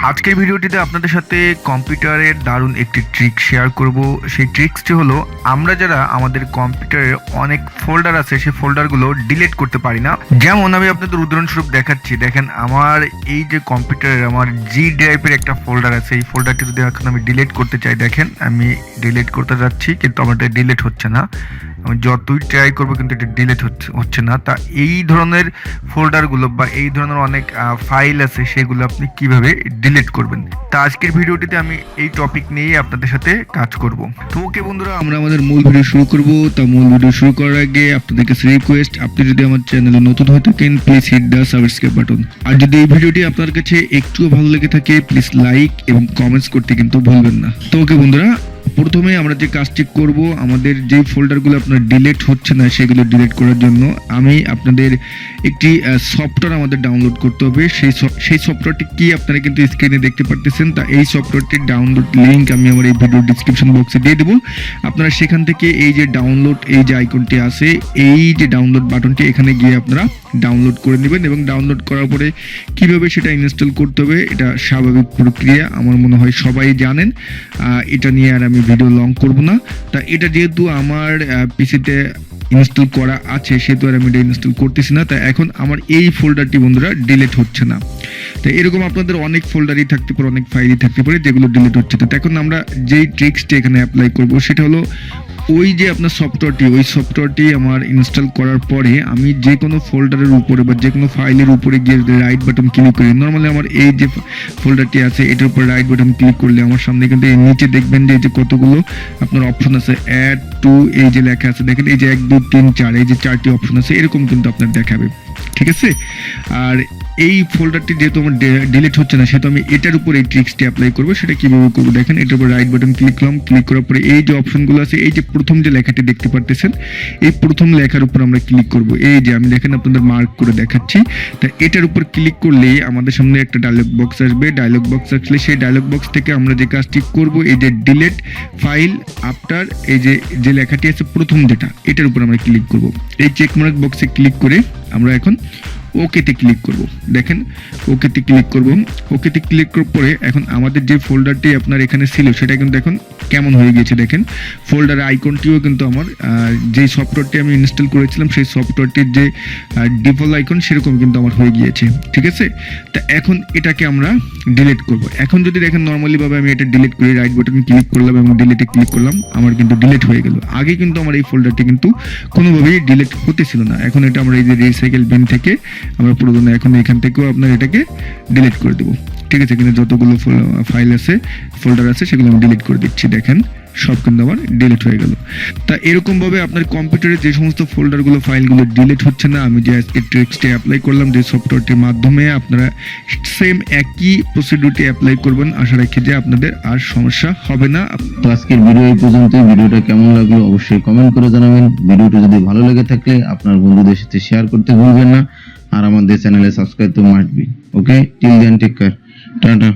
আজকের ভিডিওটিতে আপনাদের সাথে কম্পিউটারের দারুণ একটি ট্রিক শেয়ার করব। সেই ট্রিক্সটি হলো, আমরা যারা আমাদের কম্পিউটারে অনেক ফোল্ডার আছে সেই ফোল্ডারগুলো ডিলিট করতে পারি না। যেমন আমি আপনাদের উদাহরণস্বরূপ দেখাচ্ছি, দেখেন আমার এই যে কম্পিউটারের আমার জি ড্রাইভের একটা ফোল্ডার আছে, এই ফোল্ডারটি যদি এখন আমি ডিলিট করতে চাই, দেখেন আমি ডিলিট করতে যাচ্ছি কিন্তু আমার এটা ডিলিট হচ্ছে না। আমি যতই ট্রাই করবো কিন্তু এটা ডিলিট হচ্ছে না। তা এই ধরনের ফোল্ডারগুলো বা এই ধরনের অনেক ফাইল আছে, সেগুলো আপনি কিভাবে ডিলিট করবেন, তা আজকের ভিডিওটিতে আমি এই টপিক নিয়েই আপনাদের সাথে কাজ করব। তো ওকে বন্ধুরা, আমরা আমাদের মূল ভিডিও শুরু করব। তা মূল ভিডিও শুরু করার আগে আপনাদের কাছে রিকোয়েস্ট, আপনি যদি আমার চ্যানেলে নতুন হয়ে থাকেন please hit the subscribe button. আর যদি এই ভিডিওটি আপনার কাছে একটুও ভালো লেগে থাকে প্লিজ লাইক এবং কমেন্টস করতে কিন্তু ভুলবেন না। তো ওকে বন্ধুরা, প্রথমে আমরা যে কাজটি করব, আমাদের যে ফোল্ডারগুলো আপনার ডিলিট হচ্ছে না সেগুলো ডিলিট করার জন্য আমি আপনাদের একটি সফটওয়্যার আমাদের ডাউনলোড করতে হবে। সেই সফটওয়্যারটি কি আপনারা কিন্তু স্ক্রিনে দেখতে পারতেছেন। তা এই সফটওয়্যারটির ডাউনলোড লিঙ্ক আমি আমার এই ভিডিও ডিসক্রিপশন বক্সে দিয়ে দেবো। আপনারা সেখান থেকে এই যে ডাউনলোড, এই যে আইকনটি আছে, এই যে ডাউনলোড বাটনটি, এখানে গিয়ে আপনারা ডাউনলোড করে নেবেন। এবং ডাউনলোড করার পরে কিভাবে সেটা ইনস্টল করতে হবে, এটা স্বাভাবিক প্রক্রিয়া, আমার মনে হয় সবাই জানেন। এটা নিয়ে আর আমি ভিডিও লং করব না। তা এটা যেহেতু আমার পিসিতে ইনস্টল করা আছে সেহেতু আর আমি এটা ইনস্টল করতেছি না। তাই এখন আমার এই ফোল্ডারটি বন্ধুরা ডিলিট হচ্ছে না। তো এরকম আপনাদের অনেক ফোল্ডারই থাকতে পারে, অনেক ফাইলই থাকতে পারে যেগুলো ডিলিট হচ্ছে না। তো এখন আমরা যেই ট্রিক্সটি এখানে অ্যাপ্লাই করব সেটা হলো, ওই যে আপনার সফটওয়্যারটি, ওই সফটওয়্যারটি আমার ইনস্টল করার পরে আমি যে কোনো ফোল্ডারের উপরে বা যে কোনো ফাইলের উপরে গিয়ে রাইট বাটন ক্লিক করি। নর্মালি আমার এই যে ফোল্ডারটি আছে এটার উপর রাইট বাটন ক্লিক করলে আমার সামনে কিন্তু এই নিচে দেখবেন যে এই যে কতগুলো আপনার অপশন আছে, অ্যাড টু, এই যে লেখা আছে দেখেন, এই যে 1 2 3 4, এই যে 4টি অপশন আছে, এরকম কিন্তু আপনার দেখাবে। ঠিক আছে। আর এই ফোল্ডারটি যেহেতু আমার ডিলিট হচ্ছে না সেহেতু আমি এটার উপর এই ট্রিক্সটি অ্যাপ্লাই করবো। সেটা কিভাবে করবো দেখেন, এটার উপর রাইট বাটন ক্লিক করলাম, ক্লিক করার পরে এই যে অপশনগুলো আছে, এই যে প্রথম যে লেখাটি দেখতে পারতেছেন, এই প্রথম লেখার উপর আমরা ক্লিক করব। এই যে আমি দেখেন আপনাদের মার্ক করে দেখাচ্ছি। তা এটার উপর ক্লিক করলে আমাদের সামনে একটা ডায়লগ বক্স আসবে। ডায়লগ বক্স আসলে সেই ডায়লগ বক্স থেকে আমরা যে কাজটি করব, এই যে ডিলিট ফাইল আফটার, এই যে লেখাটি আছে প্রথম যেটা, এটার উপর আমরা ক্লিক করব। এই চেক মার্ক বক্সে ক্লিক করে আমরা এখন ওকেতে ক্লিক করব। দেখেন ওকেতে ক্লিক করব। ওকেতে ক্লিক করার পরে এখন আমাদের যে ফোল্ডারটি আপনার এখানে ছিল সেটা কিন্তু এখন কেমন হয়ে গেছে দেখেন। ফোল্ডারের আইকনটিও কিন্তু আমার যে সফটওয়্যারটি আমি ইনস্টল করেছিলাম সেই সফটওয়্যারটির যে ডিফল্ট আইকন সেরকম কিন্তু আমার হয়ে গিয়েছে। ঠিক আছে। তা এখন এটাকে আমরা ডিলিট করব। এখন যদি দেখেন নর্মালি ভাবে আমি এটা ডিলিট করি, রাইট বাটন ক্লিক করলাম এবং ডিলিটে ক্লিক করলাম, আমার কিন্তু ডিলিট হয়ে গেল। আগে কিন্তু আমার এই ফোল্ডারটি কিন্তু কোনোভাবেই ডিলিট হতেছিল না। এখন এটা আমরা এই যে রিসাইকেল বিন থেকে আমরা প্রয়োজনে এখন এখান থেকেও আপনার এটাকে ডিলিট করে দেবো। ঠিক আছে। কিন্তু যতগুলো ফাইল আছে, ফোল্ডার আছে, সেগুলো আমি ডিলিট করে দিচ্ছি। দেখেন সব কিন্তু আমার ডিলিট হয়ে গেল। তা এরকম ভাবে আপনার কম্পিউটারে যে সমস্ত ফোল্ডারগুলো, ফাইলগুলো ডিলিট হচ্ছে না, আমি যে আজকে ট্রিক্সটি অ্যাপ্লাই করলাম যে সফটওয়্যারটির মাধ্যমে, আপনারা সেম একই প্রসিডিউরটি অ্যাপ্লাই করবেন। আশা রাখি যে আপনাদের আর সমস্যা হবে না। তো আজকের ভিডিও এই পর্যন্ত। ভিডিওটা কেমন লাগলো অবশ্যই কমেন্ট করে জানাবেন। ভিডিওটি যদি ভালো লেগে থাকে আপনার বন্ধুদের সাথে শেয়ার করতে ভুলবেন না। আর আমাদের চ্যানেলে সাবস্ক্রাইব তো must be. Okay, till then take care, tata.